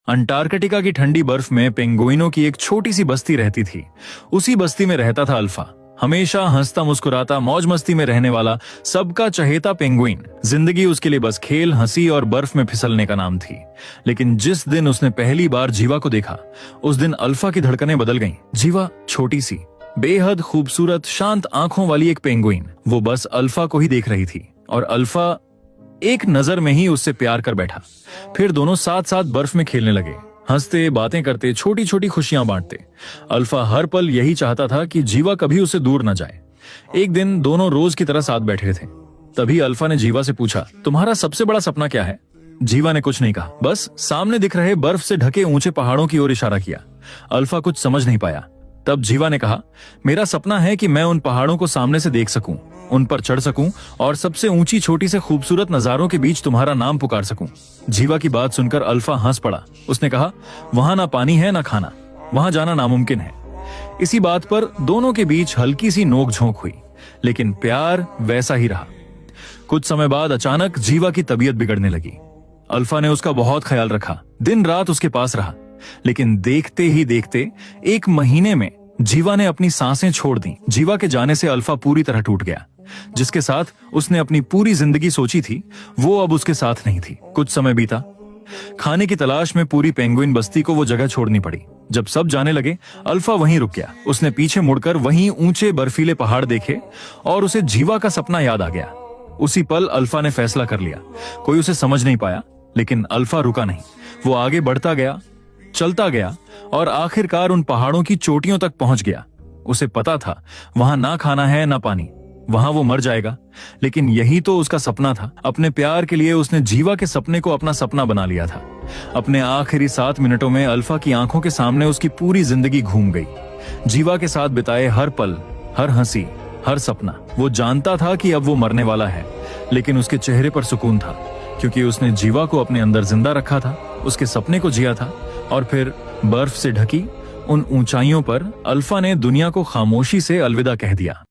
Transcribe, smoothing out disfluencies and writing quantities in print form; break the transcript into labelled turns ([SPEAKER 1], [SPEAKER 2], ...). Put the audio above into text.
[SPEAKER 1] Antarctica की ठंडी बर्फ में पेंगुइनों की एक छोटी सी बस्ती रहती थी। उसी बस्ती में रहता था अल्फा, हमेशा हंसता मुस्कुराता मौज मस्ती में रहने वाला सबका चहेता पेंगुइन। जिंदगी उसके लिए बस खेल, हंसी और बर्फ में फिसलने का नाम थी। लेकिन जिस दिन उसने पहली बार जीवा को देखा, उस दिन अल्फा की धड़कनें बदल गईं। जीवा छोटी सी, बेहद खूबसूरत, शांत आंखों वाली एक पेंगुइन, वो बस अल्फा को ही देख रही थी और अल्फा एक नजर में ही उससे प्यार कर बैठा। फिर दोनों साथ साथ बर्फ में खेलने लगे, हंसते, बातें करते, छोटी छोटी खुशियां बांटते। अल्फा हर पल यही चाहता था कि जीवा कभी उससे दूर न जाए। एक दिन दोनों रोज की तरह साथ बैठे थे। तभी अल्फा ने जीवा से पूछा, तुम्हारा सबसे बड़ा सपना क्या है? जीवा ने कुछ नहीं कहा, बस सामने दिख रहे बर्फ से ढके ऊंचे पहाड़ों की ओर इशारा किया। अल्फा कुछ समझ नहीं पाया। तब जीवा ने कहा, मेरा सपना है कि मैं उन पहाड़ों को सामने से देख सकूं, उन पर चढ़ सकूं और सबसे ऊंची छोटी से खूबसूरत नजारों के बीच तुम्हारा नाम पुकार सकूं। जीवा की बात सुनकर अल्फा हंस पड़ा। उसने कहा, वहां ना पानी है ना खाना, वहां जाना नामुमकिन है। इसी बात पर दोनों के बीच हल्की सी नोक-झोंक हुई, लेकिन प्यार वैसा ही रहा। कुछ समय बाद अचानक जीवा की तबीयत बिगड़ने लगी। अल्फा ने उसका बहुत ख्याल रखा, दिन रात उसके पास रहा। लेकिन देखते ही देखते 1 महीने में जीवा ने अपनी सांसें छोड़ दी। जीवा के जाने से अल्फा पूरी तरह टूट गया। जिसके साथ उसने अपनी पूरी जिंदगी सोची थी, वो अब उसके साथ नहीं थी। कुछ समय बीता। खाने की तलाश में पूरी पेंगुइन बस्ती को वो जगह छोड़नी पड़ी। जब सब जाने लगे, अल्फा वहीं रुक गया। उसने पीछे मुड़कर वहीं ऊंचे बर्फीले पहाड़ देखे और उसे जीवा का सपना याद आ गया। उसी पल अल्फा ने फैसला कर लिया। कोई उसे समझ नहीं पाया, लेकिन अल्फा रुका नहीं। वो आगे बढ़ता गया, चलता गया और आखिरकार उन पहाड़ों की चोटियों तक पहुंच गया। उसे पता था वहां ना खाना है ना पानी, वहां वो मर जाएगा। लेकिन यही तो उसका सपना था। अपने प्यार के लिए उसने जीवा के सपने को अपना सपना बना लिया था। अपने आखिरी 7 मिनटों में अल्फा की आंखों के सामने उसकी पूरी जिंदगी घूम गई। जीवा के साथ बिताए हर पल, हर हंसी, हर सपना। वो जानता था कि अब वो मरने वाला है, लेकिन उसके चेहरे पर सुकून था, क्योंकि उसने जीवा को अपने अंदर जिंदा रखा था, उसके सपने को जिया था। और फिर बर्फ से ढकी उन ऊंचाइयों पर अल्फा ने दुनिया को खामोशी से अलविदा कह दिया।